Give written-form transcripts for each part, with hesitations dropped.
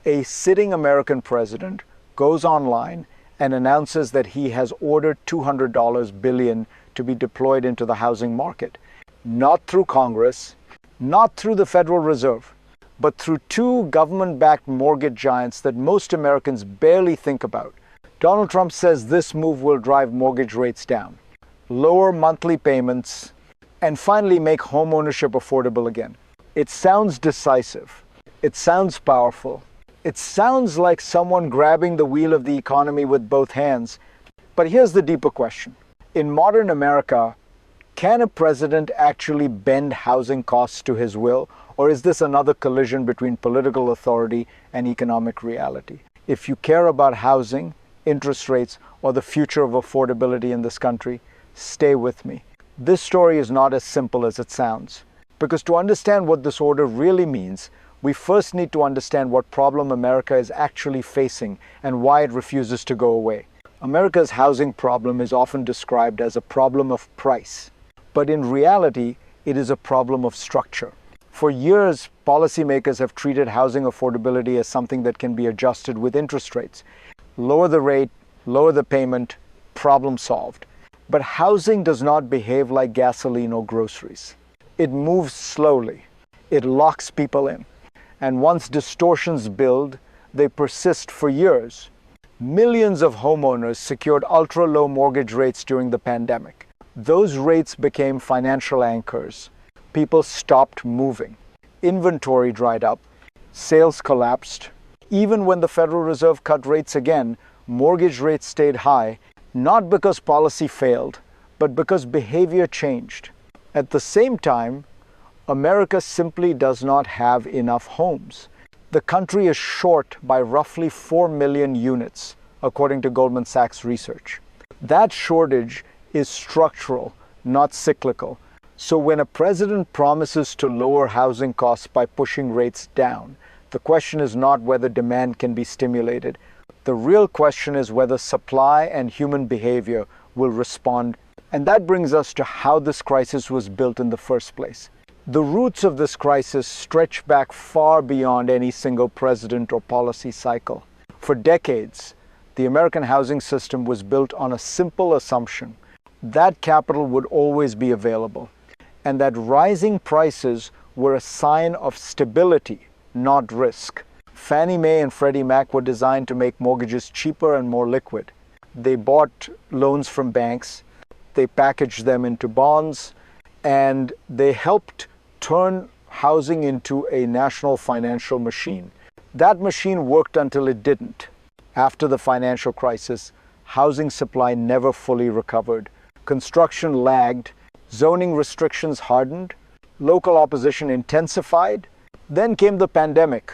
A sitting American president goes online and announces that he has ordered $200 billion to be deployed into the housing market, not through Congress, not through the Federal Reserve, but through two government-backed mortgage giants that most Americans barely think about. Donald Trump says this move will drive mortgage rates down, lower monthly payments, and finally make homeownership affordable again. It sounds decisive. It sounds powerful. It sounds like someone grabbing the wheel of the economy with both hands. But here's the deeper question. In modern America, can a president actually bend housing costs to his will? Or is this another collision between political authority and economic reality? If you care about housing, interest rates, or the future of affordability in this country, stay with me. This story is not as simple as it sounds. Because to understand what this order really means, we first need to understand what problem America is actually facing and why it refuses to go away. America's housing problem is often described as a problem of price, but in reality, it is a problem of structure. For years, policymakers have treated housing affordability as something that can be adjusted with interest rates. Lower the rate, lower the payment, problem solved. But housing does not behave like gasoline or groceries. It moves slowly. It locks people in. And once distortions build, they persist for years. Millions of homeowners secured ultra-low mortgage rates during the pandemic. Those rates became financial anchors. People stopped moving. Inventory dried up. Sales collapsed. Even when the Federal Reserve cut rates again, mortgage rates stayed high, not because policy failed, but because behavior changed. At the same time, America simply does not have enough homes. The country is short by roughly 4 million units, according to Goldman Sachs research. That shortage is structural, not cyclical. So when a president promises to lower housing costs by pushing rates down, the question is not whether demand can be stimulated. The real question is whether supply and human behavior will respond. And that brings us to how this crisis was built in the first place. The roots of this crisis stretch back far beyond any single president or policy cycle. For decades, the American housing system was built on a simple assumption that capital would always be available, and that rising prices were a sign of stability, not risk. Fannie Mae and Freddie Mac were designed to make mortgages cheaper and more liquid. They bought loans from banks, they packaged them into bonds, and they helped turn housing into a national financial machine. That machine worked until it didn't. After the financial crisis, housing supply never fully recovered. Construction lagged, zoning restrictions hardened, local opposition intensified. Then came the pandemic.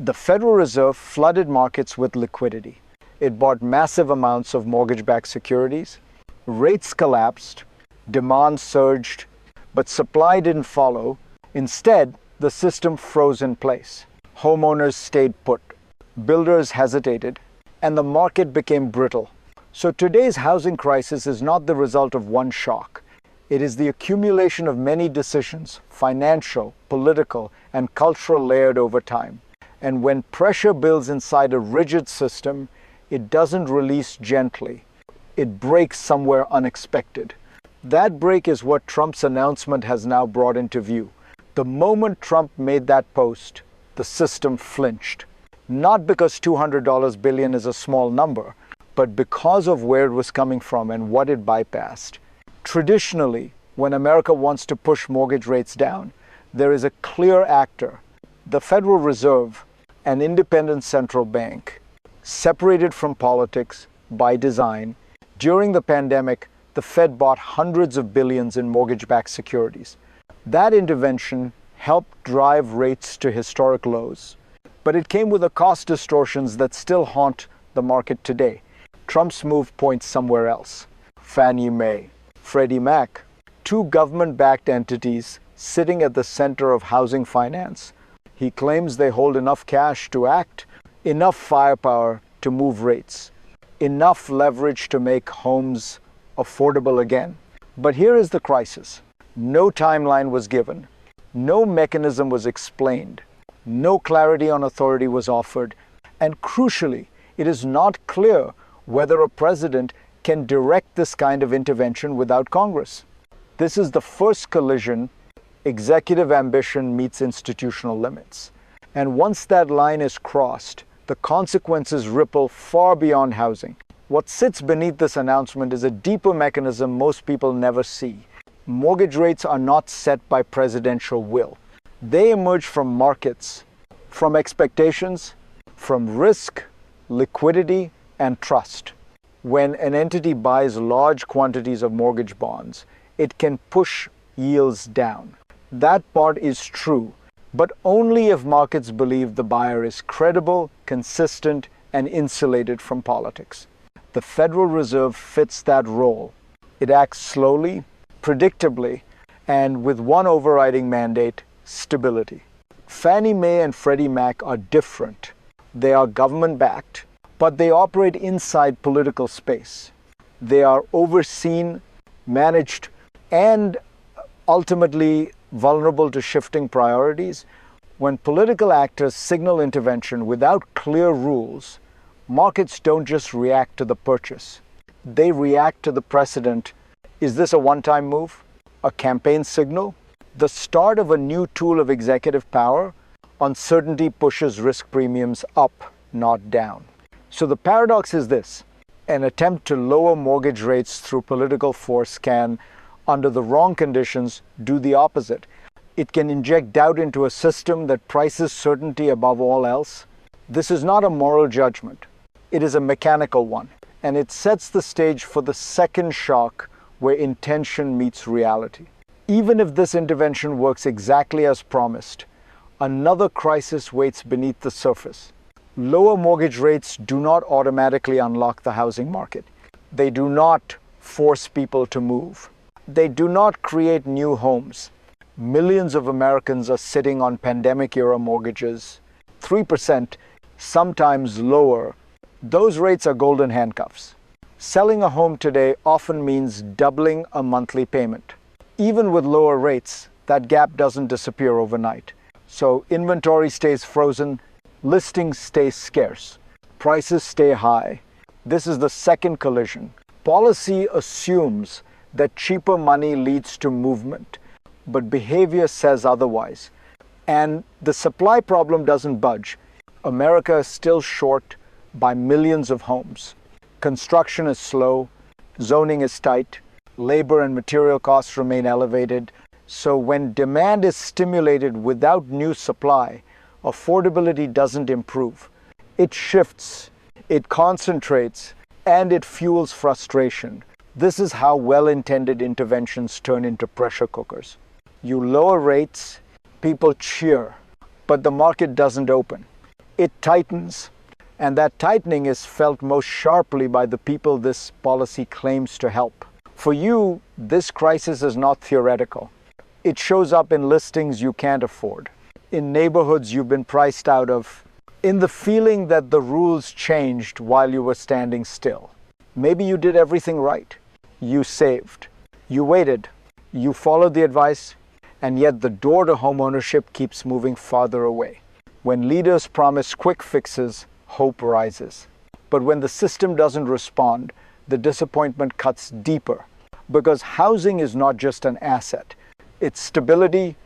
The Federal Reserve flooded markets with liquidity. It bought massive amounts of mortgage-backed securities. Rates collapsed, demand surged, but supply didn't follow. Instead, the system froze in place. Homeowners stayed put. Builders hesitated, and the market became brittle. So today's housing crisis is not the result of one shock. It is the accumulation of many decisions, financial, political, and cultural, layered over time. And when pressure builds inside a rigid system, it doesn't release gently. It breaks somewhere unexpected. That break is what Trump's announcement has now brought into view. The moment Trump made that post, the system flinched. Not because $200 billion is a small number, but because of where it was coming from and what it bypassed. Traditionally, when America wants to push mortgage rates down, there is a clear actor, the Federal Reserve, an independent central bank, separated from politics by design. During the pandemic, the Fed bought hundreds of billions in mortgage-backed securities. That intervention helped drive rates to historic lows, but it came with the cost distortions that still haunt the market today. Trump's move points somewhere else. Fannie Mae, Freddie Mac, two government-backed entities sitting at the center of housing finance. He claims they hold enough cash to act, enough firepower to move rates, enough leverage to make homes affordable again. But here is the crisis. No timeline was given. No mechanism was explained. No clarity on authority was offered. And crucially, it is not clear whether a president can direct this kind of intervention without Congress. This is the first collision. Executive ambition meets institutional limits. And once that line is crossed, the consequences ripple far beyond housing. What sits beneath this announcement is a deeper mechanism most people never see. Mortgage rates are not set by presidential will. They emerge from markets, from expectations, from risk, liquidity, and trust. When an entity buys large quantities of mortgage bonds, it can push yields down. That part is true, but only if markets believe the buyer is credible, consistent, and insulated from politics. The Federal Reserve fits that role. It acts slowly, predictably, and with one overriding mandate: stability. Fannie Mae and Freddie Mac are different. They are government-backed, but they operate inside political space. They are overseen, managed, and ultimately vulnerable to shifting priorities. When political actors signal intervention without clear rules, markets don't just react to the purchase. They react to the precedent. Is this a one-time move? A campaign signal? The start of a new tool of executive power? Uncertainty pushes risk premiums up, not down. So the paradox is this: an attempt to lower mortgage rates through political force can, under the wrong conditions, do the opposite. It can inject doubt into a system that prices certainty above all else. This is not a moral judgment. It is a mechanical one, and it sets the stage for the second shock where intention meets reality. Even if this intervention works exactly as promised, another crisis waits beneath the surface. Lower mortgage rates do not automatically unlock the housing market. They do not force people to move. They do not create new homes. Millions of Americans are sitting on pandemic-era mortgages, 3%, sometimes lower. Those rates are golden handcuffs. Selling a home today often means doubling a monthly payment. Even with lower rates, that gap doesn't disappear overnight. So inventory stays frozen, listings stay scarce, prices stay high. This is the second collision. Policy assumes that cheaper money leads to movement, but behavior says otherwise. And the supply problem doesn't budge. America is still short by millions of homes. Construction is slow, zoning is tight, labor and material costs remain elevated. So when demand is stimulated without new supply, affordability doesn't improve. It shifts, it concentrates, and it fuels frustration. This is how well-intended interventions turn into pressure cookers. You lower rates, people cheer, but the market doesn't open. It tightens, and that tightening is felt most sharply by the people this policy claims to help. For you, this crisis is not theoretical. It shows up in listings you can't afford, in neighborhoods you've been priced out of, in the feeling that the rules changed while you were standing still. Maybe you did everything right. You saved. You waited. You followed the advice, and yet the door to homeownership keeps moving farther away. When leaders promise quick fixes, hope rises. But when the system doesn't respond, the disappointment cuts deeper, because housing is not just an asset. It's stability,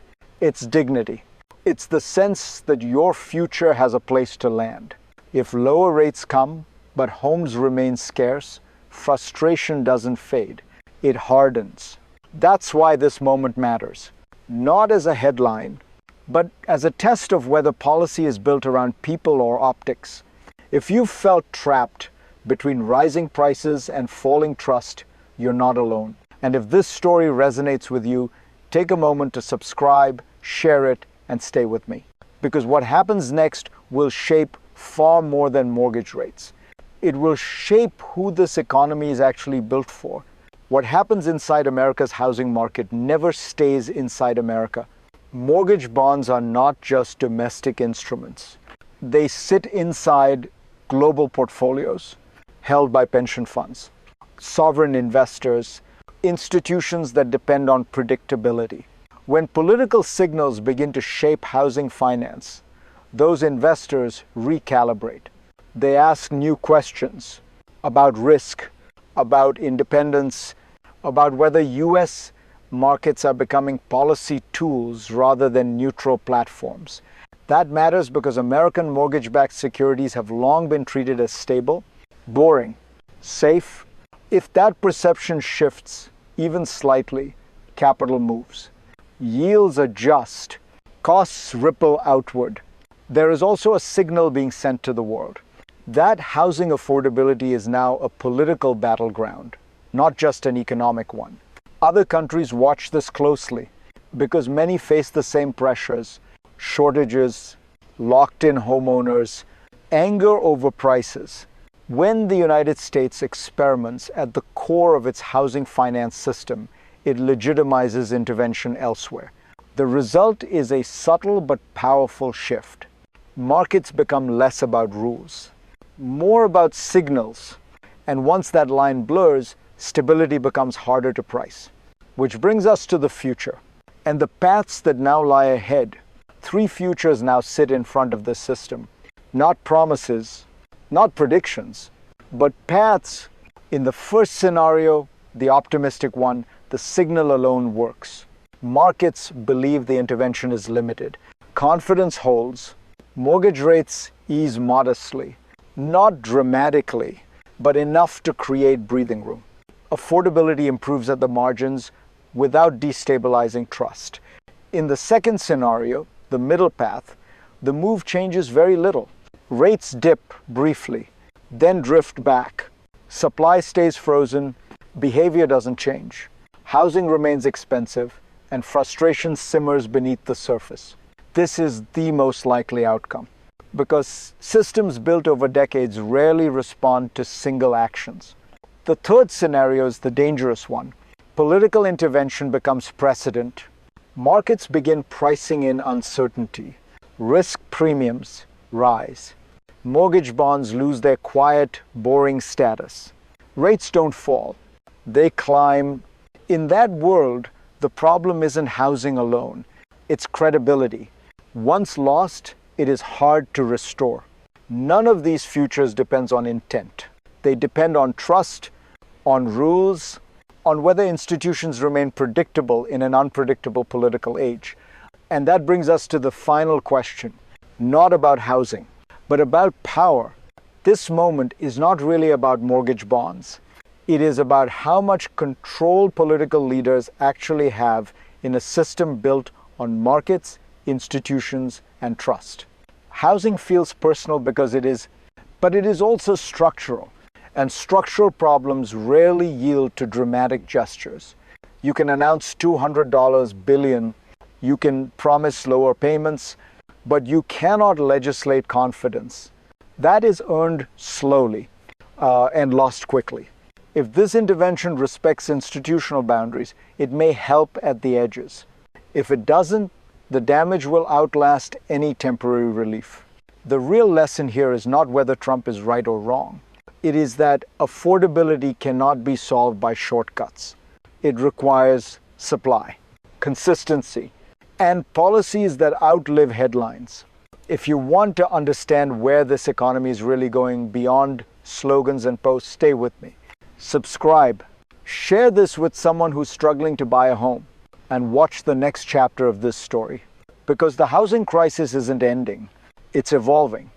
it's dignity. It's the sense that your future has a place to land. If lower rates come, but homes remain scarce, frustration doesn't fade. It hardens. That's why this moment matters. Not as a headline, but as a test of whether policy is built around people or optics. If you felt trapped between rising prices and falling trust, you're not alone. And if this story resonates with you, take a moment to subscribe, share it, and stay with me. Because what happens next will shape far more than mortgage rates. It will shape who this economy is actually built for. What happens inside America's housing market never stays inside America. Mortgage bonds are not just domestic instruments. They sit inside global portfolios held by pension funds, sovereign investors, institutions that depend on predictability. When political signals begin to shape housing finance, those investors recalibrate. They ask new questions about risk, about independence, about whether U.S. markets are becoming policy tools rather than neutral platforms. That matters because American mortgage-backed securities have long been treated as stable, boring, safe. If that perception shifts even slightly, capital moves. Yields adjust, costs ripple outward. There is also a signal being sent to the world. That housing affordability is now a political battleground, not just an economic one. Other countries watch this closely because many face the same pressures: shortages, locked-in homeowners, anger over prices. When the United States experiments at the core of its housing finance system, it legitimizes intervention elsewhere. The result is a subtle but powerful shift. Markets become less about rules, more about signals. And once that line blurs, stability becomes harder to price. Which brings us to the future and the paths that now lie ahead. Three futures now sit in front of this system. Not promises, not predictions, but paths. In the first scenario, the optimistic one, the signal alone works. Markets believe the intervention is limited. Confidence holds. Mortgage rates ease modestly, not dramatically, but enough to create breathing room. Affordability improves at the margins without destabilizing trust. In the second scenario, the middle path, the move changes very little. Rates dip briefly, then drift back. Supply stays frozen, behavior doesn't change. Housing remains expensive, and frustration simmers beneath the surface. This is the most likely outcome, because systems built over decades rarely respond to single actions. The third scenario is the dangerous one. Political intervention becomes precedent. Markets begin pricing in uncertainty. Risk premiums rise. Mortgage bonds lose their quiet, boring status. Rates don't fall. They climb. In that world, the problem isn't housing alone. It's credibility. Once lost, it is hard to restore. None of these futures depends on intent. They depend on trust, on rules, on whether institutions remain predictable in an unpredictable political age. And that brings us to the final question, not about housing, but about power. This moment is not really about mortgage bonds. It is about how much control political leaders actually have in a system built on markets, institutions, and trust. Housing feels personal because it is, but it is also structural. And structural problems rarely yield to dramatic gestures. You can announce $200 billion, you can promise lower payments, but you cannot legislate confidence. That is earned slowly and lost quickly. If this intervention respects institutional boundaries, it may help at the edges. If it doesn't, the damage will outlast any temporary relief. The real lesson here is not whether Trump is right or wrong. It is that affordability cannot be solved by shortcuts. It requires supply, consistency, and policies that outlive headlines. If you want to understand where this economy is really going beyond slogans and posts, stay with me. Subscribe. Share this with someone who's struggling to buy a home, and watch the next chapter of this story. Because the housing crisis isn't ending, it's evolving.